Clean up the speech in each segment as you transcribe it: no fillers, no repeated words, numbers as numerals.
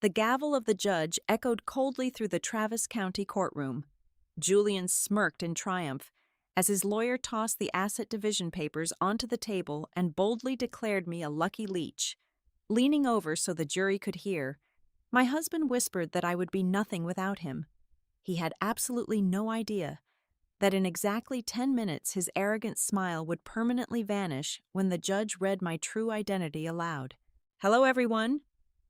The gavel of the judge echoed coldly through the Travis County courtroom. Julian smirked in triumph as his lawyer tossed the asset division papers onto the table and boldly declared me a lucky leech. Leaning over so the jury could hear, my husband whispered that I would be nothing without him. He had absolutely no idea that in exactly 10 minutes his arrogant smile would permanently vanish when the judge read my true identity aloud. Hello, everyone.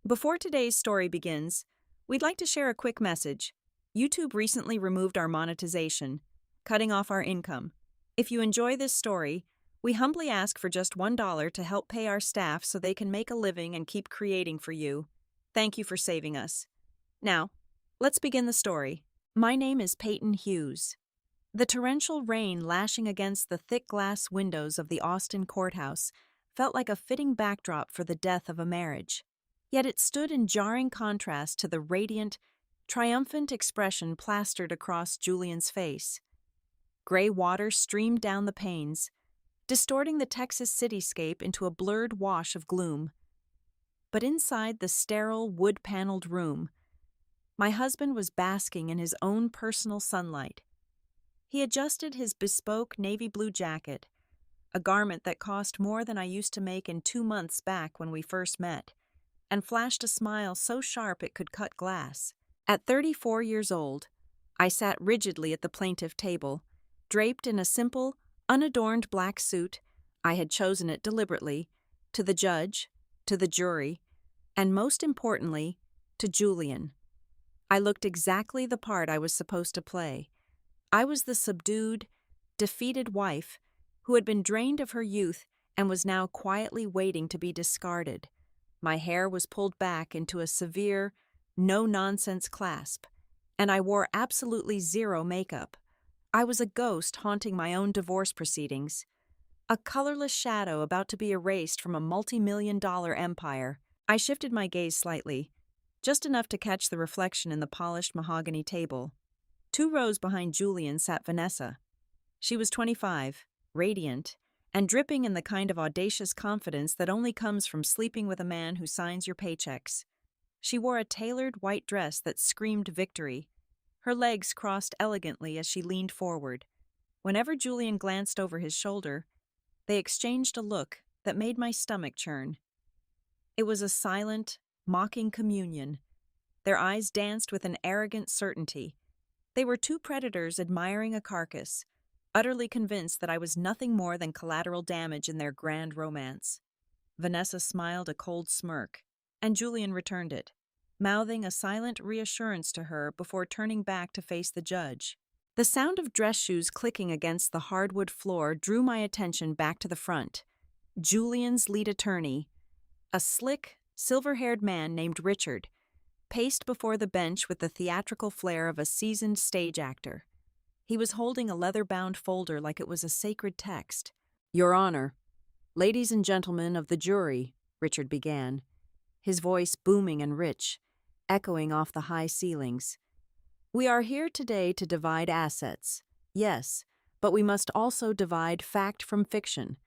Before today's story begins, we'd like to share a quick message. YouTube recently removed our monetization, cutting off our income. If you enjoy this story, we humbly ask for just $1 to help pay our staff so they can make a living and keep creating for you. Thank you for saving us. Now, let's begin the story. My name is Peyton Hughes. The torrential rain lashing against the thick glass windows of the Austin courthouse felt like a fitting backdrop for the death of a marriage. Yet it stood in jarring contrast to the radiant, triumphant expression plastered across Julian's face. Gray water streamed down the panes, distorting the Texas cityscape into a blurred wash of gloom. But inside the sterile, wood-paneled room, my husband was basking in his own personal sunlight. He adjusted his bespoke navy blue jacket, a garment that cost more than I used to make in 2 months back when we first met, and flashed a smile so sharp it could cut glass. At 34 years old, I sat rigidly at the plaintiff table, draped in a simple, unadorned black suit. I had chosen it deliberately, to the judge, to the jury, and most importantly, to Julian. I looked exactly the part I was supposed to play. I was the subdued, defeated wife who had been drained of her youth and was now quietly waiting to be discarded. My hair was pulled back into a severe, no-nonsense clasp, and I wore absolutely zero makeup. I was a ghost haunting my own divorce proceedings, a colorless shadow about to be erased from a multi-million-dollar empire. I shifted my gaze slightly, just enough to catch the reflection in the polished mahogany table. 2 rows behind Julian sat Vanessa. She was 25, radiant, and dripping in the kind of audacious confidence that only comes from sleeping with a man who signs your paychecks. She wore a tailored white dress that screamed victory. Her legs crossed elegantly as she leaned forward. Whenever Julian glanced over his shoulder, they exchanged a look that made my stomach churn. It was a silent, mocking communion. Their eyes danced with an arrogant certainty. They were 2 predators admiring a carcass, utterly convinced that I was nothing more than collateral damage in their grand romance. Vanessa smiled a cold smirk, and Julian returned it, mouthing a silent reassurance to her before turning back to face the judge. The sound of dress shoes clicking against the hardwood floor drew my attention back to the front. Julian's lead attorney, a slick, silver-haired man named Richard, paced before the bench with the theatrical flair of a seasoned stage actor. He was holding a leather-bound folder like it was a sacred text. "Your Honor, ladies and gentlemen of the jury," Richard began, his voice booming and rich, echoing off the high ceilings. "We are here today to divide assets. Yes, but we must also divide fact from fiction.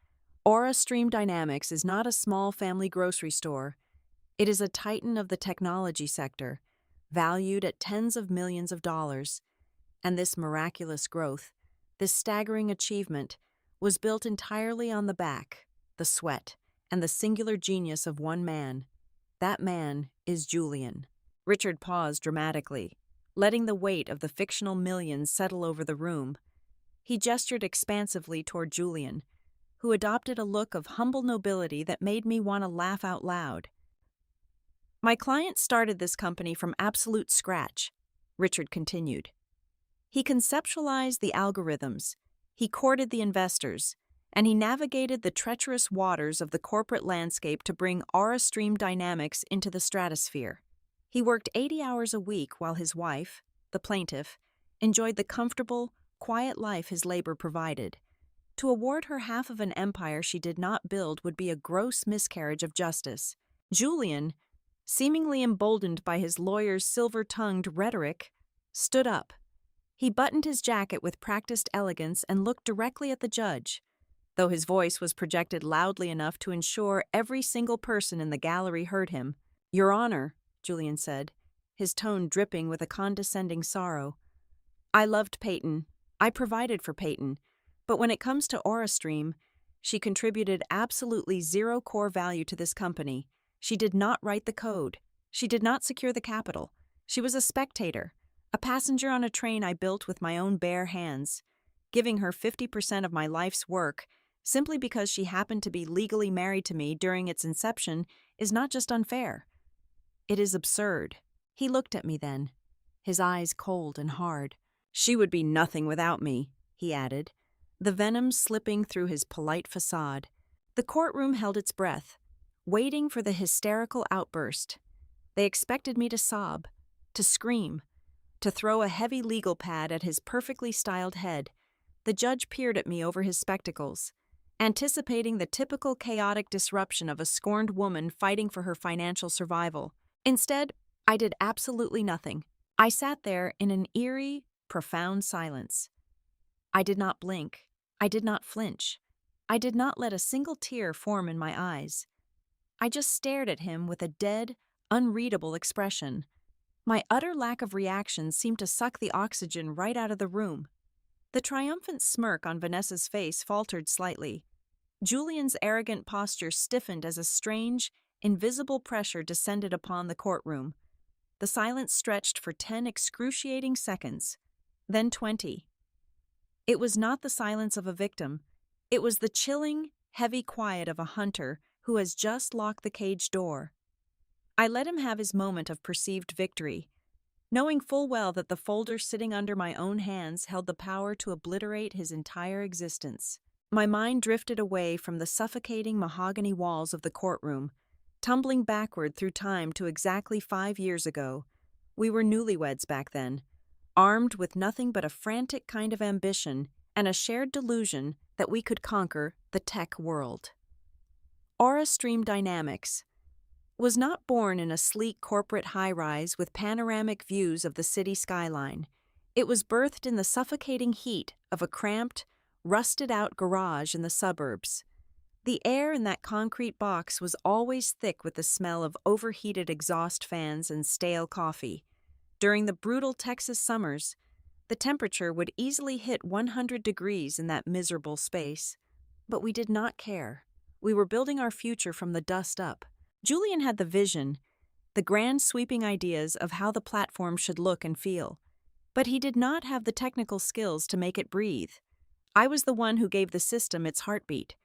Aura Stream Dynamics is not a small family grocery store. It is a titan of the technology sector, valued at tens of millions of dollars. And this miraculous growth, this staggering achievement, was built entirely on the back, the sweat, and the singular genius of one man. That man is Julian." Richard paused dramatically, letting the weight of the fictional millions settle over the room. He gestured expansively toward Julian, who adopted a look of humble nobility that made me want to laugh out loud. "My client started this company from absolute scratch," Richard continued. "He conceptualized the algorithms, he courted the investors, and he navigated the treacherous waters of the corporate landscape to bring Aura Stream Dynamics into the stratosphere. He worked 80 hours a week while his wife, the plaintiff, enjoyed the comfortable, quiet life his labor provided. To award her half of an empire she did not build would be a gross miscarriage of justice. Julian, seemingly emboldened by his lawyer's silver-tongued rhetoric, stood up. He buttoned his jacket with practiced elegance and looked directly at the judge, though his voice was projected loudly enough to ensure every single person in the gallery heard him. "Your Honor, Julian said, his tone dripping with a condescending sorrow. I loved Peyton. I provided for Peyton. But when it comes to AuraStream, she contributed absolutely zero core value to this company. She did not write the code. She did not secure the capital. She was a spectator, a passenger on a train I built with my own bare hands. Giving her 50% of my life's work, simply because she happened to be legally married to me during its inception, is not just unfair. It is absurd. He looked at me then, his eyes cold and hard. She would be nothing without me, he added, the venom slipping through his polite facade. The courtroom held its breath, waiting for the hysterical outburst. They expected me to sob, to scream, to throw a heavy legal pad at his perfectly styled head. The judge peered at me over his spectacles, anticipating the typical chaotic disruption of a scorned woman fighting for her financial survival. Instead, I did absolutely nothing. I sat there in an eerie, profound silence. I did not blink. I did not flinch. I did not let a single tear form in my eyes. I just stared at him with a dead, unreadable expression. My utter lack of reaction seemed to suck the oxygen right out of the room. The triumphant smirk on Vanessa's face faltered slightly. Julian's arrogant posture stiffened as a strange, invisible pressure descended upon the courtroom. The silence stretched for 10 excruciating seconds, then 20. It was not the silence of a victim. It was the chilling, heavy quiet of a hunter who has just locked the cage door. I let him have his moment of perceived victory, knowing full well that the folder sitting under my own hands held the power to obliterate his entire existence. My mind drifted away from the suffocating mahogany walls of the courtroom, tumbling backward through time to exactly 5 years ago. We were newlyweds back then, armed with nothing but a frantic kind of ambition and a shared delusion that we could conquer the tech world. AuraStream Dynamics was not born in a sleek corporate high-rise with panoramic views of the city skyline. It was birthed in the suffocating heat of a cramped, rusted-out garage in the suburbs. The air in that concrete box was always thick with the smell of overheated exhaust fans and stale coffee. During the brutal Texas summers, the temperature would easily hit 100 degrees in that miserable space. But we did not care. We were building our future from the dust up. Julian had the vision, the grand sweeping ideas of how the platform should look and feel. But he did not have the technical skills to make it breathe. I was the one who gave the system its heartbeat,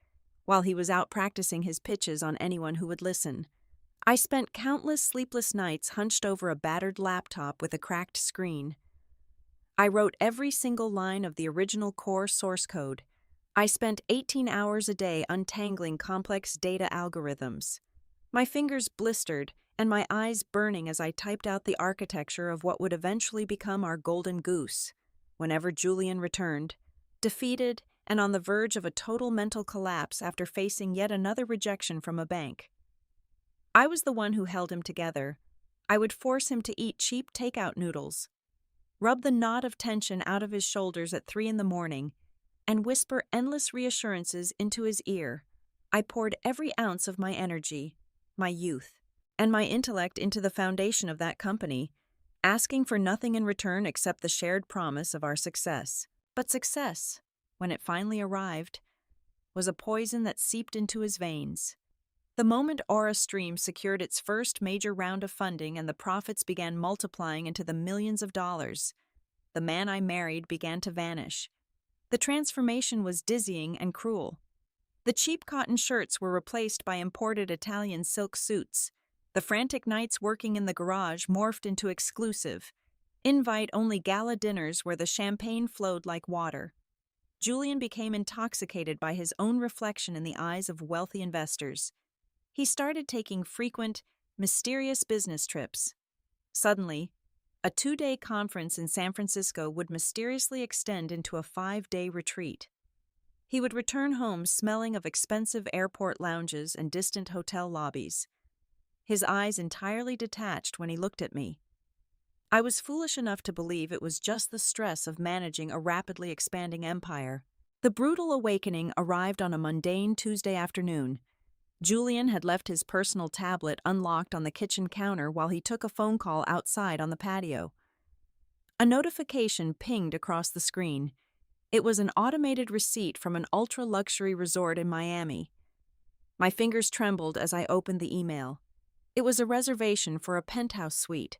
while he was out practicing his pitches on anyone who would listen. I spent countless sleepless nights hunched over a battered laptop with a cracked screen. I wrote every single line of the original core source code. I spent 18 hours a day untangling complex data algorithms. My fingers blistered and my eyes burning as I typed out the architecture of what would eventually become our golden goose. Whenever Julian returned, defeated and on the verge of a total mental collapse after facing yet another rejection from a bank, I was the one who held him together. I would force him to eat cheap takeout noodles, rub the knot of tension out of his shoulders at 3 a.m, and whisper endless reassurances into his ear. I poured every ounce of my energy, my youth, and my intellect into the foundation of that company, asking for nothing in return except the shared promise of our success. But success, when it finally arrived, was a poison that seeped into his veins. The moment AuraStream secured its first major round of funding and the profits began multiplying into the millions of dollars, the man I married began to vanish. The transformation was dizzying and cruel. The cheap cotton shirts were replaced by imported Italian silk suits. The frantic nights working in the garage morphed into exclusive, invite-only gala dinners where the champagne flowed like water. Julian became intoxicated by his own reflection in the eyes of wealthy investors. He started taking frequent, mysterious business trips. Suddenly, a 2-day conference in San Francisco would mysteriously extend into a 5-day retreat. He would return home smelling of expensive airport lounges and distant hotel lobbies, his eyes entirely detached when he looked at me. I was foolish enough to believe it was just the stress of managing a rapidly expanding empire. The brutal awakening arrived on a mundane Tuesday afternoon. Julian had left his personal tablet unlocked on the kitchen counter while he took a phone call outside on the patio. A notification pinged across the screen. It was an automated receipt from an ultra-luxury resort in Miami. My fingers trembled as I opened the email. It was a reservation for a penthouse suite,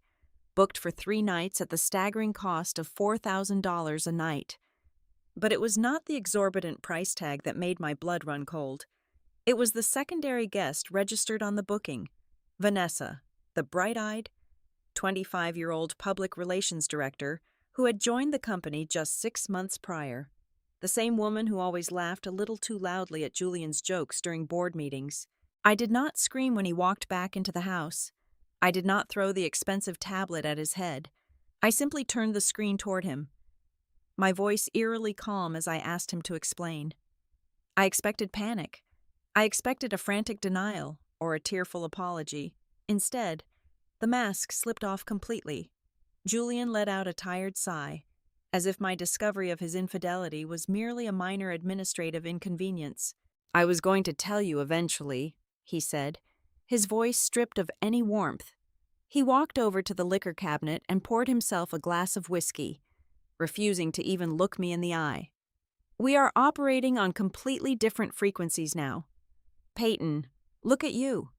booked for 3 nights at the staggering cost of $4,000 a night. But it was not the exorbitant price tag that made my blood run cold. It was the secondary guest registered on the booking, Vanessa, the bright-eyed, 25-year-old public relations director who had joined the company just 6 months prior. The same woman who always laughed a little too loudly at Julian's jokes during board meetings. I did not scream when he walked back into the house. I did not throw the expensive tablet at his head. I simply turned the screen toward him, my voice eerily calm as I asked him to explain. I expected panic. I expected a frantic denial or a tearful apology. Instead, the mask slipped off completely. Julian let out a tired sigh, as if my discovery of his infidelity was merely a minor administrative inconvenience. "I was going to tell you eventually," he said, his voice stripped of any warmth. He walked over to the liquor cabinet and poured himself a glass of whiskey, refusing to even look me in the eye. "We are operating on completely different frequencies now. Peyton, look at you.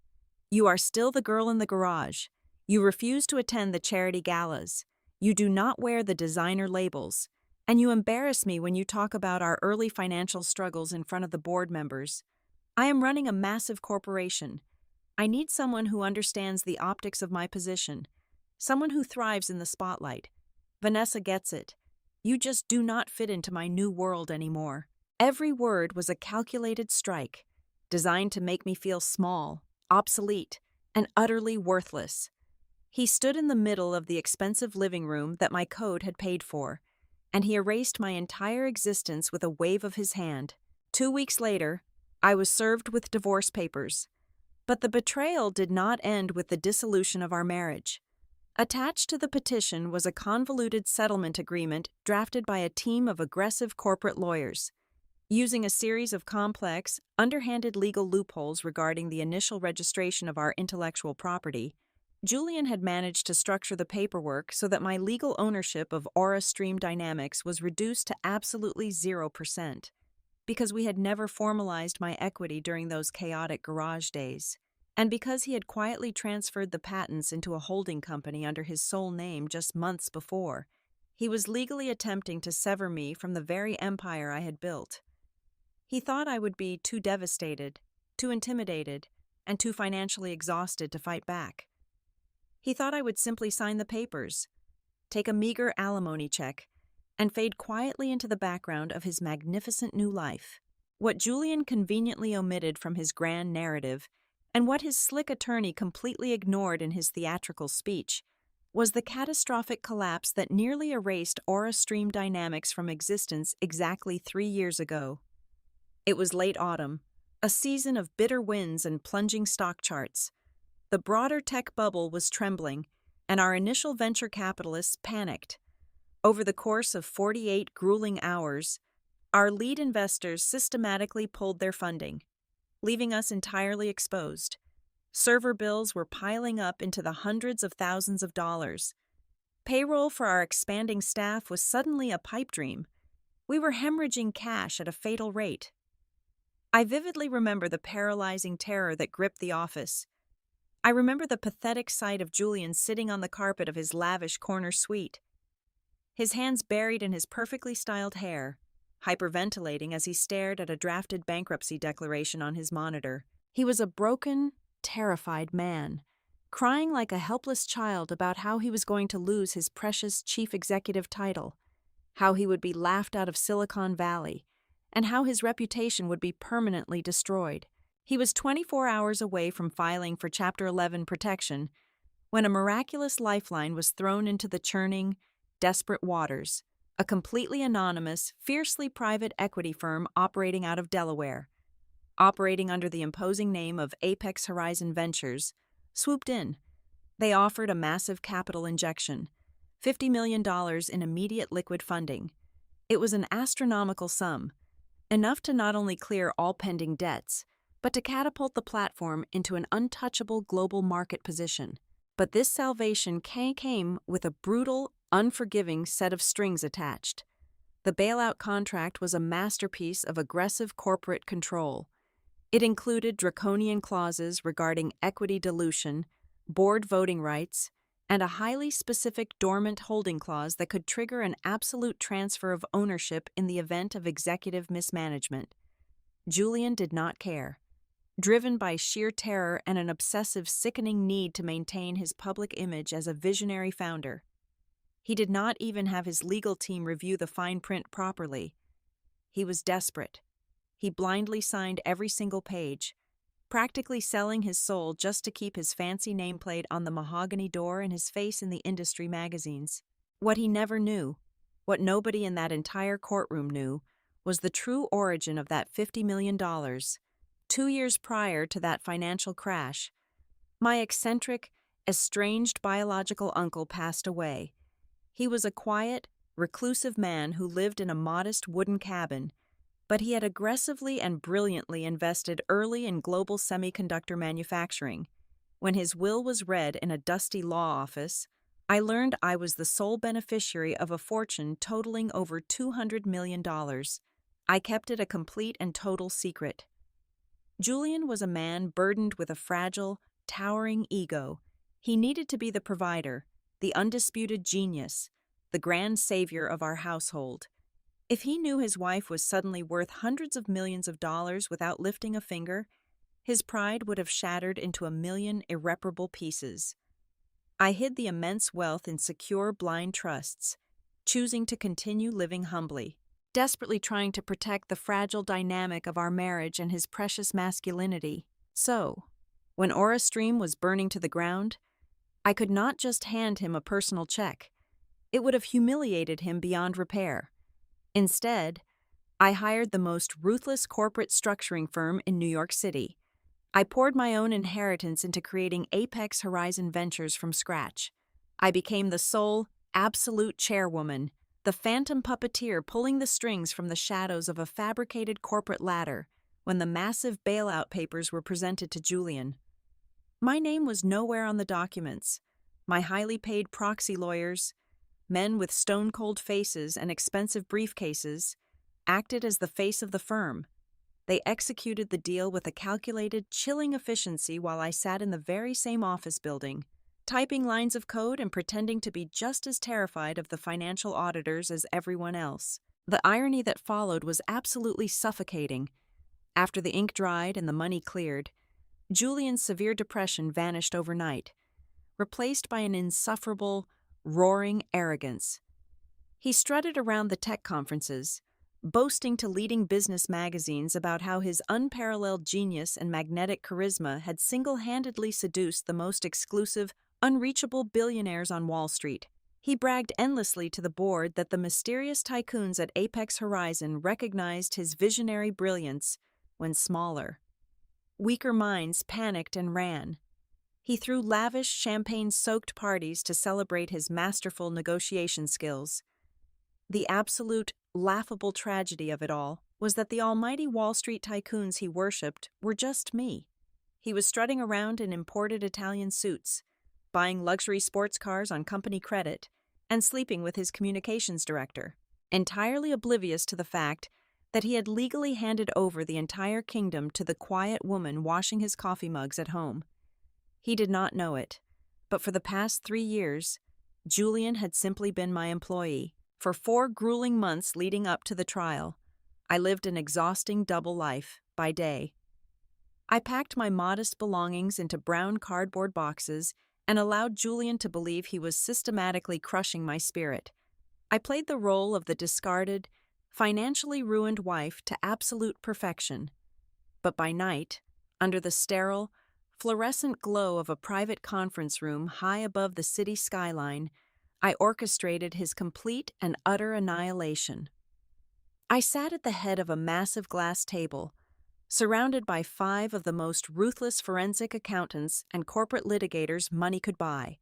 You are still the girl in the garage. You refuse to attend the charity galas. You do not wear the designer labels. And you embarrass me when you talk about our early financial struggles in front of the board members. I am running a massive corporation. I need someone who understands the optics of my position, someone who thrives in the spotlight. Vanessa gets it. You just do not fit into my new world anymore." Every word was a calculated strike, designed to make me feel small, obsolete, and utterly worthless. He stood in the middle of the expensive living room that my code had paid for, and he erased my entire existence with a wave of his hand. 2 weeks later, I was served with divorce papers. But the betrayal did not end with the dissolution of our marriage. Attached to the petition was a convoluted settlement agreement drafted by a team of aggressive corporate lawyers. Using a series of complex, underhanded legal loopholes regarding the initial registration of our intellectual property, Julian had managed to structure the paperwork so that my legal ownership of Aura Stream Dynamics was reduced to absolutely 0%, because we had never formalized my equity during those chaotic garage days, and because he had quietly transferred the patents into a holding company under his sole name just months before. He was legally attempting to sever me from the very empire I had built. He thought I would be too devastated, too intimidated, and too financially exhausted to fight back. He thought I would simply sign the papers, take a meager alimony check, and fade quietly into the background of his magnificent new life. What Julian conveniently omitted from his grand narrative, and what his slick attorney completely ignored in his theatrical speech, was the catastrophic collapse that nearly erased Aura Stream Dynamics from existence exactly 3 years ago. It was late autumn, a season of bitter winds and plunging stock charts. The broader tech bubble was trembling, and our initial venture capitalists panicked. Over the course of 48 grueling hours, our lead investors systematically pulled their funding, leaving us entirely exposed. Server bills were piling up into the hundreds of thousands of dollars. Payroll for our expanding staff was suddenly a pipe dream. We were hemorrhaging cash at a fatal rate. I vividly remember the paralyzing terror that gripped the office. I remember the pathetic sight of Julian sitting on the carpet of his lavish corner suite, his hands buried in his perfectly styled hair, hyperventilating as he stared at a drafted bankruptcy declaration on his monitor. He was a broken, terrified man, crying like a helpless child about how he was going to lose his precious chief executive title, how he would be laughed out of Silicon Valley, and how his reputation would be permanently destroyed. He was 24 hours away from filing for Chapter 11 protection when a miraculous lifeline was thrown into the churning, desperate waters, a completely anonymous, fiercely private equity firm operating out of Delaware, operating under the imposing name of Apex Horizon Ventures, swooped in. They offered a massive capital injection, $50 million in immediate liquid funding. It was an astronomical sum, enough to not only clear all pending debts, but to catapult the platform into an untouchable global market position. But this salvation came with a brutal, unforgiving set of strings attached. The bailout contract was a masterpiece of aggressive corporate control. It included draconian clauses regarding equity dilution, board voting rights, and a highly specific dormant holding clause that could trigger an absolute transfer of ownership in the event of executive mismanagement. Julian did not care. Driven by sheer terror and an obsessive, sickening need to maintain his public image as a visionary founder. He did not even have his legal team review the fine print properly. He was desperate. He blindly signed every single page, practically selling his soul just to keep his fancy nameplate on the mahogany door and his face in the industry magazines. What he never knew, what nobody in that entire courtroom knew, was the true origin of that $50 million. 2 years prior to that financial crash, my eccentric, estranged biological uncle passed away. He was a quiet, reclusive man who lived in a modest wooden cabin, but he had aggressively and brilliantly invested early in global semiconductor manufacturing. When his will was read in a dusty law office, I learned I was the sole beneficiary of a fortune totaling over $200 million. I kept it a complete and total secret. Julian was a man burdened with a fragile, towering ego. He needed to be the provider, the undisputed genius, the grand savior of our household. If he knew his wife was suddenly worth hundreds of millions of dollars without lifting a finger, his pride would have shattered into a million irreparable pieces. I hid the immense wealth in secure blind trusts, choosing to continue living humbly, desperately trying to protect the fragile dynamic of our marriage and his precious masculinity. So, when Aura Stream was burning to the ground, I could not just hand him a personal check. It would have humiliated him beyond repair. Instead, I hired the most ruthless corporate structuring firm in New York City. I poured my own inheritance into creating Apex Horizon Ventures from scratch. I became the sole, absolute chairwoman, the phantom puppeteer pulling the strings from the shadows of a fabricated corporate ladder when the massive bailout papers were presented to Julian. My name was nowhere on the documents. My highly paid proxy lawyers, men with stone-cold faces and expensive briefcases, acted as the face of the firm. They executed the deal with a calculated, chilling efficiency while I sat in the very same office building, typing lines of code and pretending to be just as terrified of the financial auditors as everyone else. The irony that followed was absolutely suffocating. After the ink dried and the money cleared, Julian's severe depression vanished overnight, replaced by an insufferable, roaring arrogance. He strutted around the tech conferences, boasting to leading business magazines about how his unparalleled genius and magnetic charisma had single-handedly seduced the most exclusive, unreachable billionaires on Wall Street. He bragged endlessly to the board that the mysterious tycoons at Apex Horizon recognized his visionary brilliance when smaller. Weaker minds panicked and ran. He threw lavish, champagne-soaked parties to celebrate his masterful negotiation skills. The absolute, laughable tragedy of it all was that the almighty Wall Street tycoons he worshipped were just me. He was strutting around in imported Italian suits, buying luxury sports cars on company credit, and sleeping with his communications director, entirely oblivious to the fact that he had legally handed over the entire kingdom to the quiet woman washing his coffee mugs at home. He did not know it, but for the past 3 years, Julian had simply been my employee. For 4 grueling months leading up to the trial, I lived an exhausting double life by day. I packed my modest belongings into brown cardboard boxes and allowed Julian to believe he was systematically crushing my spirit. I played the role of the discarded, financially ruined wife to absolute perfection. But by night, under the sterile, fluorescent glow of a private conference room high above the city skyline, I orchestrated his complete and utter annihilation. I sat at the head of a massive glass table, surrounded by 5 of the most ruthless forensic accountants and corporate litigators money could buy.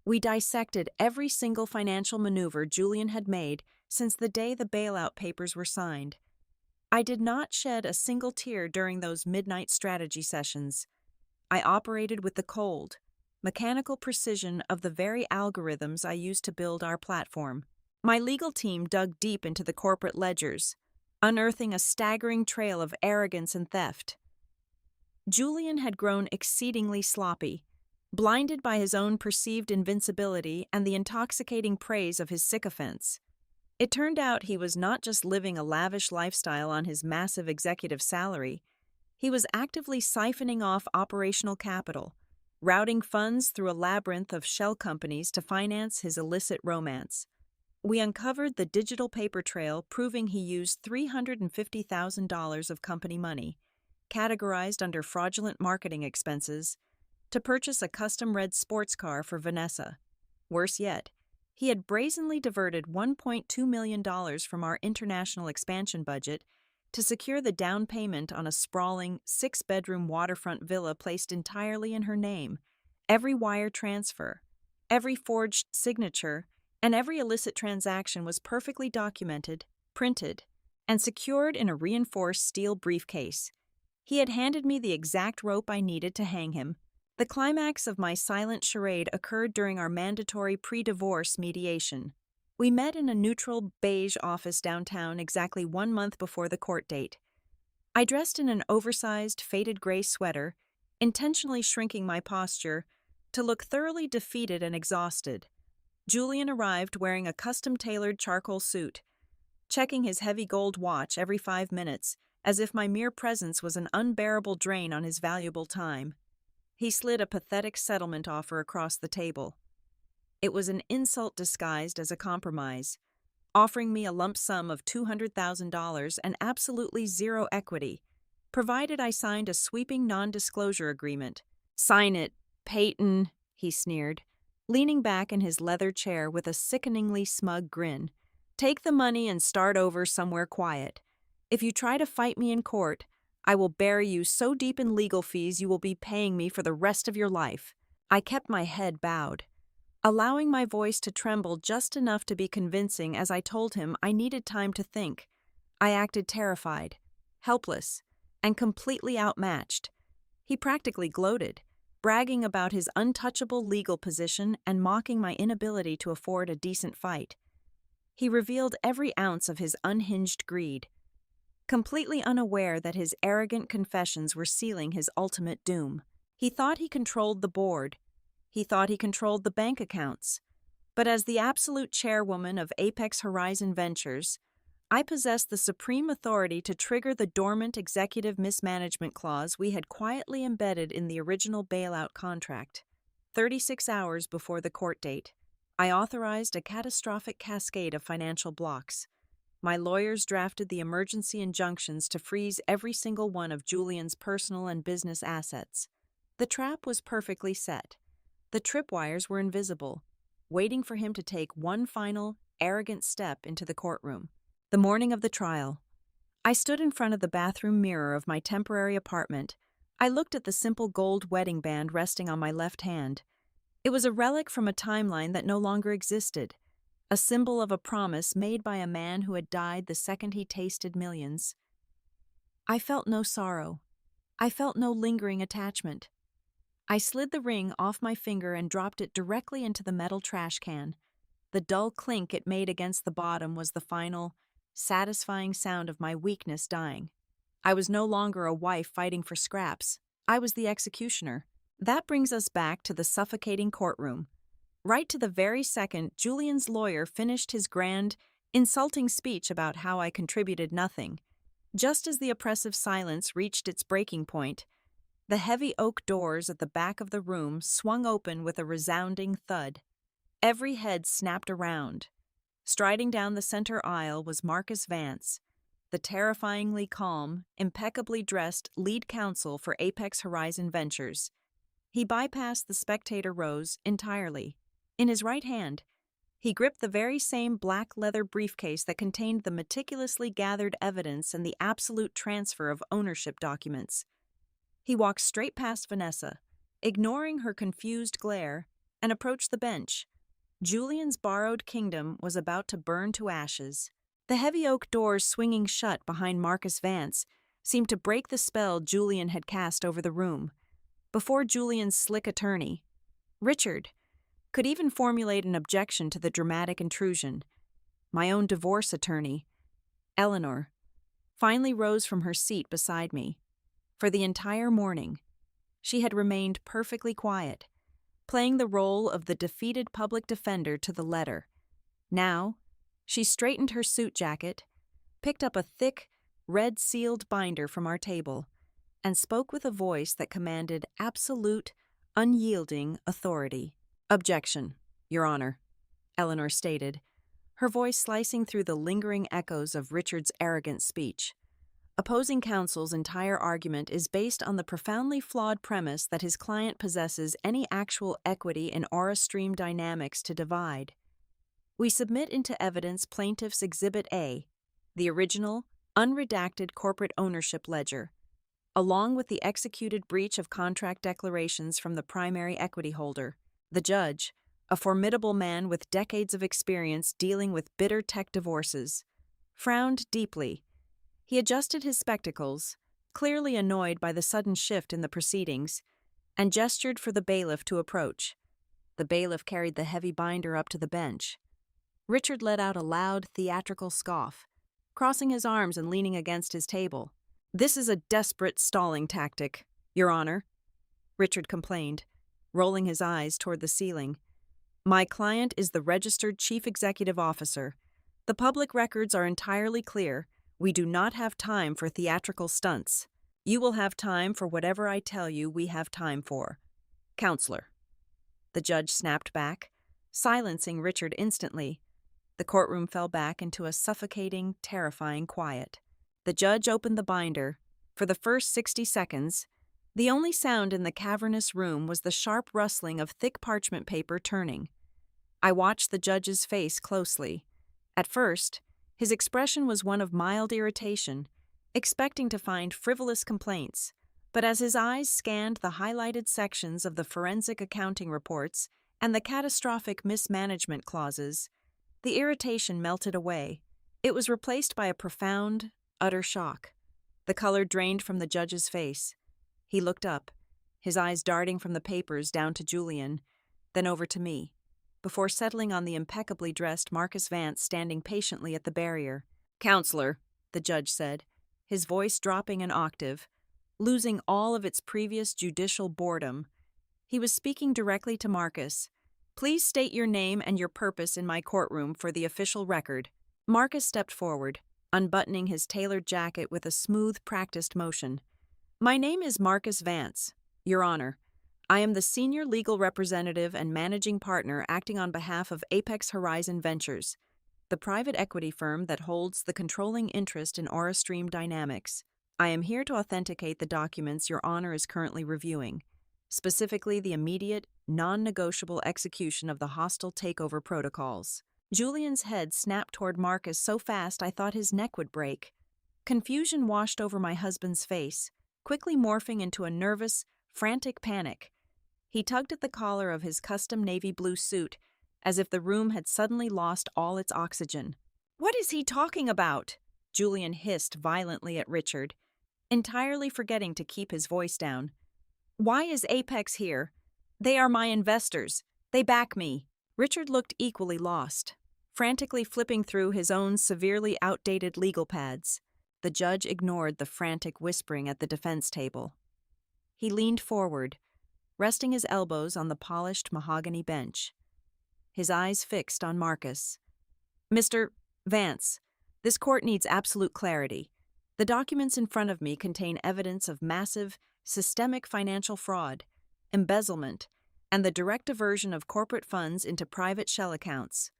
We dissected every single financial maneuver Julian had made since the day the bailout papers were signed. I did not shed a single tear during those midnight strategy sessions. I operated with the cold, mechanical precision of the very algorithms I used to build our platform. My legal team dug deep into the corporate ledgers, unearthing a staggering trail of arrogance and theft. Julian had grown exceedingly sloppy, blinded by his own perceived invincibility and the intoxicating praise of his sycophants. It turned out he was not just living a lavish lifestyle on his massive executive salary, he was actively siphoning off operational capital, routing funds through a labyrinth of shell companies to finance his illicit romance. We uncovered the digital paper trail proving he used $350,000 of company money, categorized under fraudulent marketing expenses, to purchase a custom-red sports car for Vanessa. Worse yet, he had brazenly diverted $1.2 million from our international expansion budget to secure the down payment on a sprawling, 6-bedroom waterfront villa placed entirely in her name. Every wire transfer, every forged signature, and every illicit transaction was perfectly documented, printed, and secured in a reinforced steel briefcase. He had handed me the exact rope I needed to hang him. The climax of my silent charade occurred during our mandatory pre-divorce mediation. We met in a neutral beige office downtown exactly 1 month before the court date. I dressed in an oversized, faded gray sweater, intentionally shrinking my posture to look thoroughly defeated and exhausted. Julian arrived wearing a custom-tailored charcoal suit, checking his heavy gold watch every 5 minutes, as if my mere presence was an unbearable drain on his valuable time. He slid a pathetic settlement offer across the table. It was an insult disguised as a compromise, offering me a lump sum of $200,000 and absolutely zero equity, provided I signed a sweeping non-disclosure agreement. "Sign it, Peyton," he sneered, leaning back in his leather chair with a sickeningly smug grin. "Take the money and start over somewhere quiet. If you try to fight me in court, I will bury you so deep in legal fees you will be paying me for the rest of your life." I kept my head bowed, allowing my voice to tremble just enough to be convincing as I told him I needed time to think. I acted terrified, helpless, and completely outmatched. He practically gloated, bragging about his untouchable legal position and mocking my inability to afford a decent fight. He revealed every ounce of his unhinged greed, completely unaware that his arrogant confessions were sealing his ultimate doom. He thought he controlled the board. He thought he controlled the bank accounts. But as the absolute chairwoman of Apex Horizon Ventures, I possessed the supreme authority to trigger the dormant executive mismanagement clause we had quietly embedded in the original bailout contract. 36 hours before the court date, I authorized a catastrophic cascade of financial blocks. My lawyers drafted the emergency injunctions to freeze every single one of Julian's personal and business assets. The trap was perfectly set. The tripwires were invisible, waiting for him to take one final, arrogant step into the courtroom. The morning of the trial, I stood in front of the bathroom mirror of my temporary apartment. I looked at the simple gold wedding band resting on my left hand. It was a relic from a timeline that no longer existed, a symbol of a promise made by a man who had died the second he tasted millions. I felt no sorrow. I felt no lingering attachment. I slid the ring off my finger and dropped it directly into the metal trash can. The dull clink it made against the bottom was the final, satisfying sound of my weakness dying. I was no longer a wife fighting for scraps. I was the executioner. That brings us back to the suffocating courtroom. Right to the very second Julian's lawyer finished his grand, insulting speech about how I contributed nothing. Just as the oppressive silence reached its breaking point, the heavy oak doors at the back of the room swung open with a resounding thud. Every head snapped around. Striding down the center aisle was Marcus Vance, the terrifyingly calm, impeccably dressed lead counsel for Apex Horizon Ventures. He bypassed the spectator rows entirely. In his right hand, he gripped the very same black leather briefcase that contained the meticulously gathered evidence and the absolute transfer of ownership documents. He walked straight past Vanessa, ignoring her confused glare, and approached the bench. Julian's borrowed kingdom was about to burn to ashes. The heavy oak doors swinging shut behind Marcus Vance seemed to break the spell Julian had cast over the room. Before Julian's slick attorney, Richard, could even formulate an objection to the dramatic intrusion, my own divorce attorney, Eleanor, finally rose from her seat beside me. For the entire morning, she had remained perfectly quiet, playing the role of the defeated public defender to the letter. Now, she straightened her suit jacket, picked up a thick, red-sealed binder from our table, and spoke with a voice that commanded absolute, unyielding authority. "Objection, Your Honor," Eleanor stated, her voice slicing through the lingering echoes of Richard's arrogant speech. Opposing counsel's entire argument is based on the profoundly flawed premise that his client possesses any actual equity in aura stream dynamics to divide. We submit into evidence Plaintiff's Exhibit A, the original, unredacted corporate ownership ledger, along with the executed breach of contract declarations from the primary equity holder. The judge, a formidable man with decades of experience dealing with bitter tech divorces, frowned deeply. He adjusted his spectacles, clearly annoyed by the sudden shift in the proceedings, and gestured for the bailiff to approach. The bailiff carried the heavy binder up to the bench. Richard let out a loud, theatrical scoff, crossing his arms and leaning against his table. "This is a desperate stalling tactic, Your Honor," Richard complained, rolling his eyes toward the ceiling. "My client is the registered chief executive officer. The public records are entirely clear. We do not have time for theatrical stunts. You will have time for whatever I tell you we have time for. Counselor." The judge snapped back, silencing Richard instantly. The courtroom fell back into a suffocating, terrifying quiet. The judge opened the binder. For the first 60 seconds, the only sound in the cavernous room was the sharp rustling of thick parchment paper turning. I watched the judge's face closely. At first, his expression was one of mild irritation, expecting to find frivolous complaints, but as his eyes scanned the highlighted sections of the forensic accounting reports and the catastrophic mismanagement clauses, the irritation melted away. It was replaced by a profound, utter shock. The color drained from the judge's face. He looked up, his eyes darting from the papers down to Julian, then over to me, before settling on the impeccably dressed Marcus Vance standing patiently at the barrier. "Counselor," the judge said, his voice dropping an octave, losing all of its previous judicial boredom. He was speaking directly to Marcus. "Please state your name and your purpose in my courtroom for the official record." Marcus stepped forward, unbuttoning his tailored jacket with a smooth, practiced motion. "My name is Marcus Vance, Your Honor. I am the senior legal representative and managing partner acting on behalf of Apex Horizon Ventures, the private equity firm that holds the controlling interest in Aura Stream Dynamics. I am here to authenticate the documents Your Honor is currently reviewing, specifically the immediate, non-negotiable execution of the hostile takeover protocols." Julian's head snapped toward Marcus so fast I thought his neck would break. Confusion washed over my husband's face, quickly morphing into a nervous, frantic panic. He tugged at the collar of his custom navy blue suit, as if the room had suddenly lost all its oxygen. "What is he talking about?" Julian hissed violently at Richard, entirely forgetting to keep his voice down. "Why is Apex here? They are my investors. They back me." Richard looked equally lost, frantically flipping through his own severely outdated legal pads. The judge ignored the frantic whispering at the defense table. He leaned forward, resting his elbows on the polished mahogany bench, his eyes fixed on Marcus. "Mr. Vance, this court needs absolute clarity. The documents in front of me contain evidence of massive, systemic financial fraud, embezzlement, and the direct diversion of corporate funds into private shell accounts.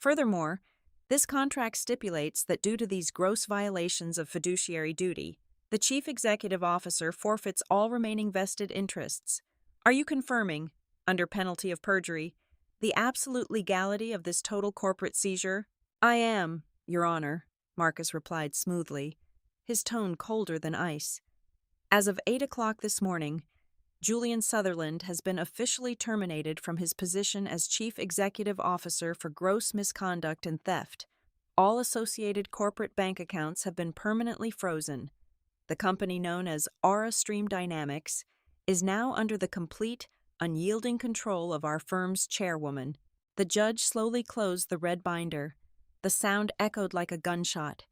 Furthermore, this contract stipulates that due to these gross violations of fiduciary duty, the chief executive officer forfeits all remaining vested interests. Are you confirming, under penalty of perjury, the absolute legality of this total corporate seizure?" "I am, Your Honor," Marcus replied smoothly, his tone colder than ice. "As of 8 o'clock this morning, Julian Sutherland has been officially terminated from his position as Chief Executive Officer for gross misconduct and theft, All associated corporate bank accounts have been permanently frozen. The company known as Aura Stream Dynamics is now under the complete, unyielding control of our firm's chairwoman. The judge slowly closed the red binder. The sound echoed like a gunshot.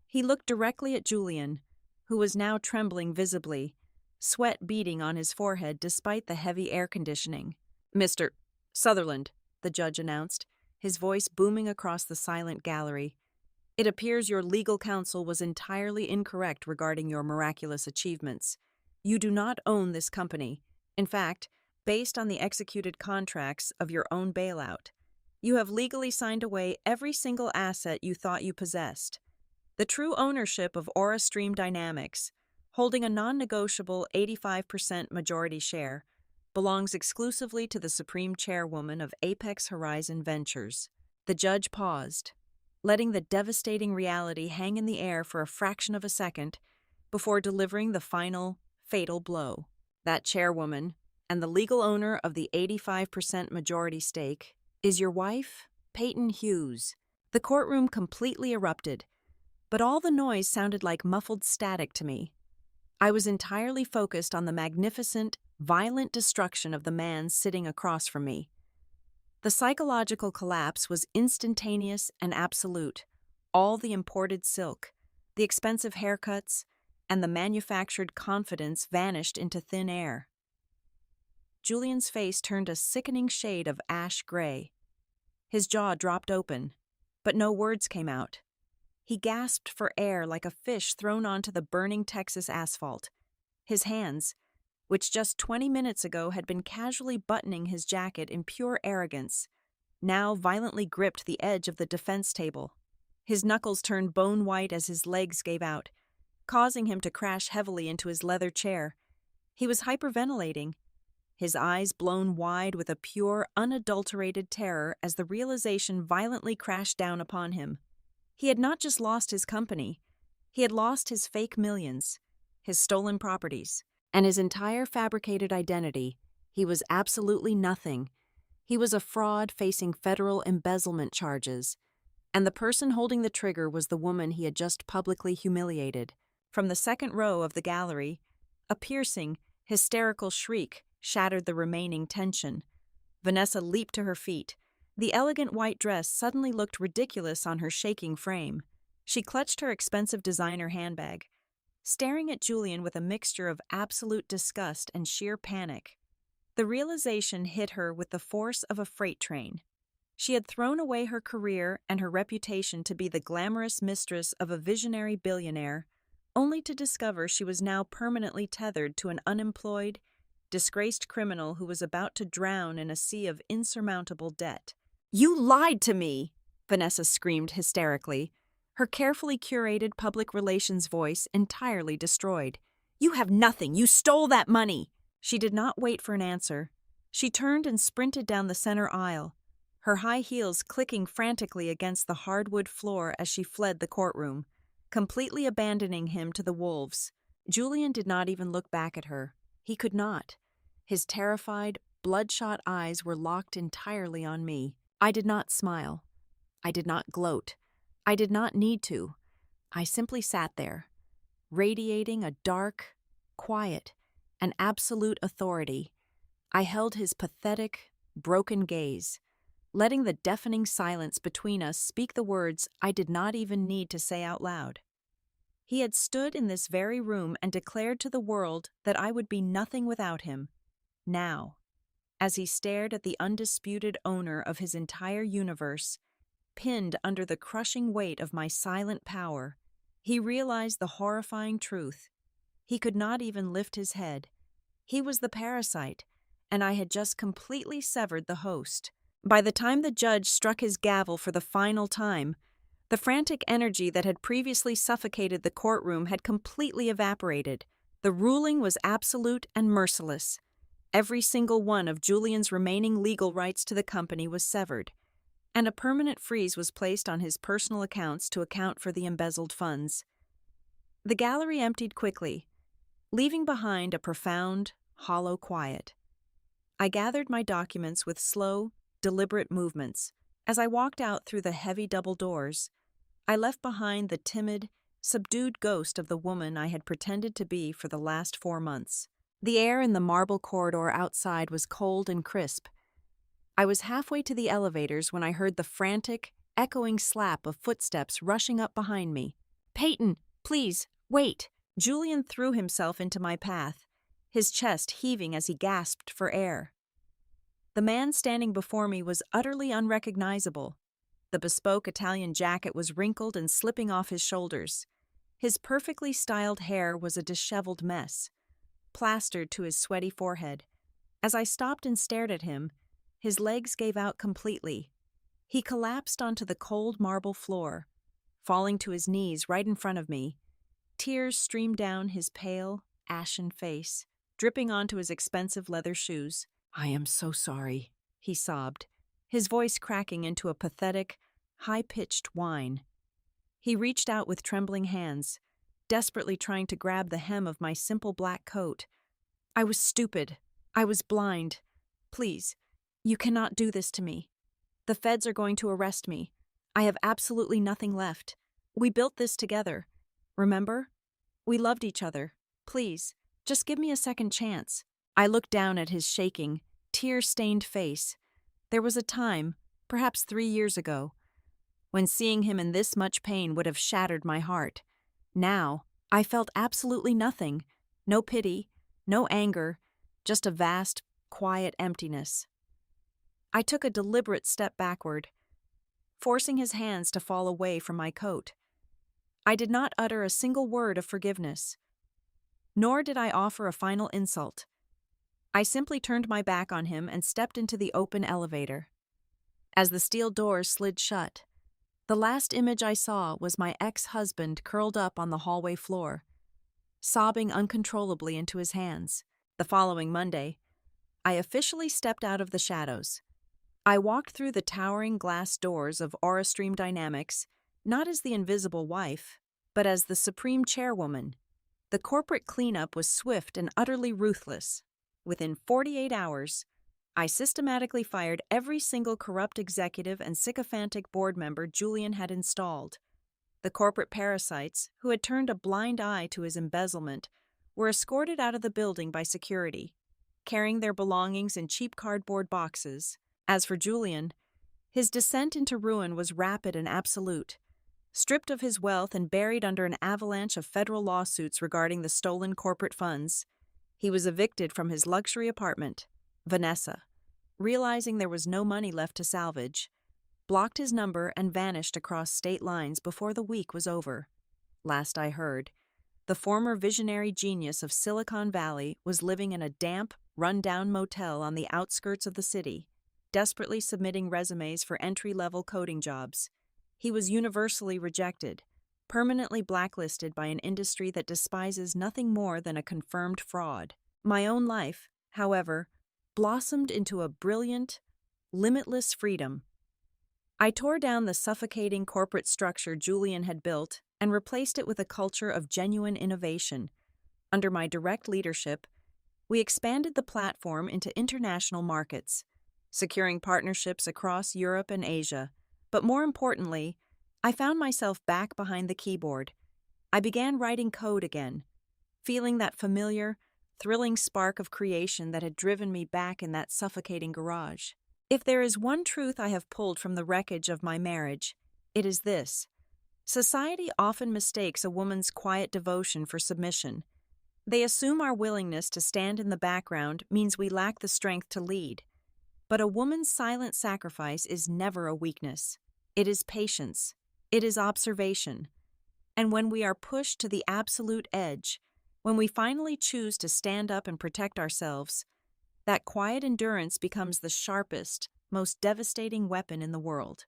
He looked directly at Julian, who was now trembling visibly, sweat beading on his forehead despite the heavy air conditioning. "Mr. Sutherland," the judge announced, his voice booming across the silent gallery. "It appears your legal counsel was entirely incorrect regarding your miraculous achievements. You do not own this company. In fact, based on the executed contracts of your own bailout, you have legally signed away every single asset you thought you possessed. The true ownership of Aura Stream Dynamics, holding a non-negotiable 85% majority share, belongs exclusively to the Supreme Chairwoman of Apex Horizon Ventures." The judge paused, letting the devastating reality hang in the air for a fraction of a second before delivering the final, fatal blow. That chairwoman, and the legal owner of the 85% majority stake, is your wife, Peyton Hughes. The courtroom completely erupted, but all the noise sounded like muffled static to me. I was entirely focused on the magnificent, violent destruction of the man sitting across from me. The psychological collapse was instantaneous and absolute. All the imported silk, the expensive haircuts, and the manufactured confidence vanished into thin air. Julian's face turned a sickening shade of ash gray. His jaw dropped open, but no words came out. He gasped for air like a fish thrown onto the burning Texas asphalt. His hands, which just 20 minutes ago had been casually buttoning his jacket in pure arrogance, now violently gripped the edge of the defense table. His knuckles turned bone-white as his legs gave out, causing him to crash heavily into his leather chair. He was hyperventilating, his eyes blown wide with a pure, unadulterated terror as the realization violently crashed down upon him. He had not just lost his company, he had lost his fake millions, his stolen properties, and his entire fabricated identity. He was absolutely nothing. He was a fraud facing federal embezzlement charges, and the person holding the trigger was the woman he had just publicly humiliated. From the second row of the gallery, a piercing, hysterical shriek shattered the remaining tension. Vanessa leaped to her feet. The elegant white dress suddenly looked ridiculous on her shaking frame. She clutched her expensive designer handbag, staring at Julian with a mixture of absolute disgust and sheer panic. The realization hit her with the force of a freight train. She had thrown away her career and her reputation to be the glamorous mistress of a visionary billionaire, only to discover she was now permanently tethered to an unemployed, disgraced criminal who was about to drown in a sea of insurmountable debt. "You lied to me!" Vanessa screamed hysterically, her carefully curated public relations voice entirely destroyed. "You have nothing! You stole that money!" She did not wait for an answer. She turned and sprinted down the center aisle, her high heels clicking frantically against the hardwood floor as she fled the courtroom, completely abandoning him to the wolves. Julian did not even look back at her. He could not. His terrified, bloodshot eyes were locked entirely on me. I did not smile. I did not gloat. I did not need to. I simply sat there, radiating a dark, quiet, and absolute authority. I held his pathetic, broken gaze, letting the deafening silence between us speak the words I did not even need to say out loud. He had stood in this very room and declared to the world that I would be nothing without him. Now, as he stared at the undisputed owner of his entire universe, pinned under the crushing weight of my silent power, he realized the horrifying truth. He could not even lift his head. He was the parasite, and I had just completely severed the host. By the time the judge struck his gavel for the final time, the frantic energy that had previously suffocated the courtroom had completely evaporated. The ruling was absolute and merciless. Every single one of Julian's remaining legal rights to the company was severed, and a permanent freeze was placed on his personal accounts to account for the embezzled funds. The gallery emptied quickly, leaving behind a profound, hollow quiet. I gathered my documents with slow, deliberate movements. As I walked out through the heavy double doors, I left behind the timid, subdued ghost of the woman I had pretended to be for the last 4 months. The air in the marble corridor outside was cold and crisp. I was halfway to the elevators when I heard the frantic, echoing slap of footsteps rushing up behind me. "Peyton, please, wait!" Julian threw himself into my path, his chest heaving as he gasped for air. The man standing before me was utterly unrecognizable. The bespoke Italian jacket was wrinkled and slipping off his shoulders. His perfectly styled hair was a disheveled mess, plastered to his sweaty forehead. As I stopped and stared at him, his legs gave out completely. He collapsed onto the cold marble floor, falling to his knees right in front of me. Tears streamed down his pale, ashen face, dripping onto his expensive leather shoes. "I am so sorry," he sobbed, his voice cracking into a pathetic, high-pitched whine. He reached out with trembling hands, desperately trying to grab the hem of my simple black coat. "I was stupid. I was blind. Please, you cannot do this to me. The feds are going to arrest me. I have absolutely nothing left. We built this together. Remember? We loved each other. Please, just give me a second chance." I looked down at his shaking, tear-stained face. There was a time, perhaps 3 years ago, when seeing him in this much pain would have shattered my heart. Now, I felt absolutely nothing. No pity, no anger, just a vast, quiet emptiness. I took a deliberate step backward, forcing his hands to fall away from my coat. I did not utter a single word of forgiveness, nor did I offer a final insult. I simply turned my back on him and stepped into the open elevator. As the steel doors slid shut, the last image I saw was my ex-husband curled up on the hallway floor, sobbing uncontrollably into his hands. The following Monday, I officially stepped out of the shadows. I walked through the towering glass doors of Aurastream Dynamics, not as the invisible wife, but as the supreme chairwoman. The corporate cleanup was swift and utterly ruthless. Within 48 hours, I systematically fired every single corrupt executive and sycophantic board member Julian had installed. The corporate parasites, who had turned a blind eye to his embezzlement, were escorted out of the building by security, carrying their belongings in cheap cardboard boxes. As for Julian, his descent into ruin was rapid and absolute. Stripped of his wealth and buried under an avalanche of federal lawsuits regarding the stolen corporate funds, he was evicted from his luxury apartment. Vanessa, realizing there was no money left to salvage, blocked his number and vanished across state lines before the week was over. Last I heard, the former visionary genius of Silicon Valley was living in a damp, run-down motel on the outskirts of the city, desperately submitting resumes for entry-level coding jobs. He was universally rejected, permanently blacklisted by an industry that despises nothing more than a confirmed fraud. My own life, however, blossomed into a brilliant, limitless freedom. I tore down the suffocating corporate structure Julian had built and replaced it with a culture of genuine innovation. Under my direct leadership, we expanded the platform into international markets, securing partnerships across Europe and Asia. But more importantly, I found myself back behind the keyboard. I began writing code again, feeling that familiar, thrilling spark of creation that had driven me back in that suffocating garage. If there is one truth I have pulled from the wreckage of my marriage, it is this. Society often mistakes a woman's quiet devotion for submission. They assume our willingness to stand in the background means we lack the strength to lead. But a woman's silent sacrifice is never a weakness. It is patience. It is observation. And when we are pushed to the absolute edge, when we finally choose to stand up and protect ourselves, that quiet endurance becomes the sharpest, most devastating weapon in the world.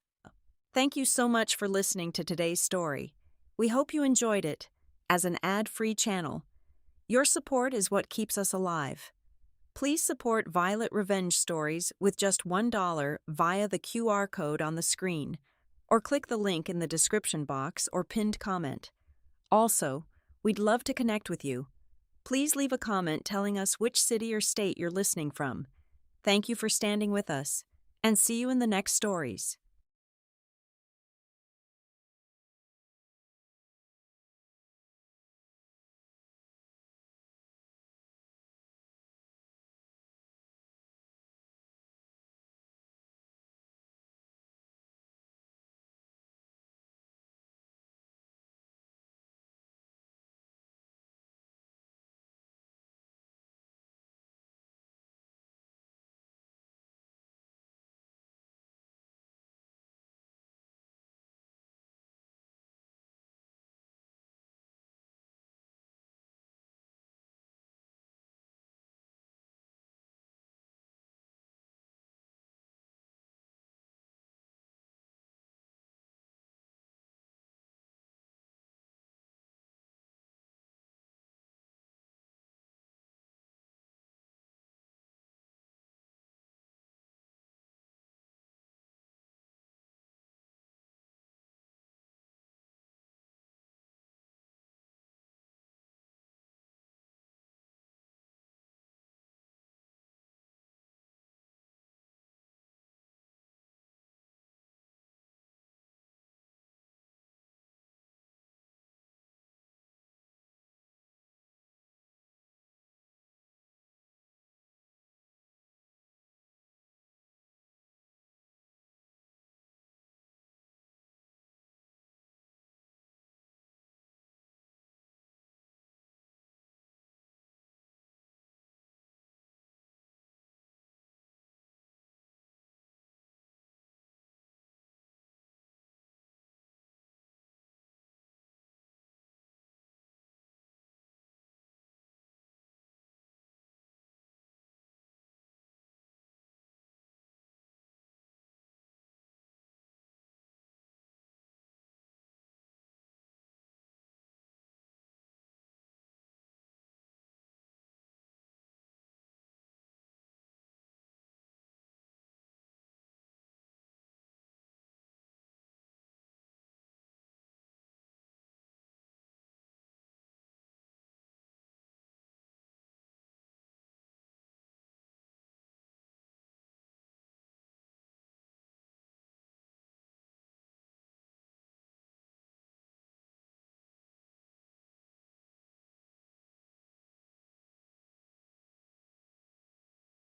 Thank you so much for listening to today's story. We hope you enjoyed it. As an ad-free channel, your support is what keeps us alive. Please support Violet Revenge Stories with just $1 via the QR code on the screen, or click the link in the description box or pinned comment. Also, we'd love to connect with you. Please leave a comment telling us which city or state you're listening from. Thank you for standing with us, and see you in the next stories.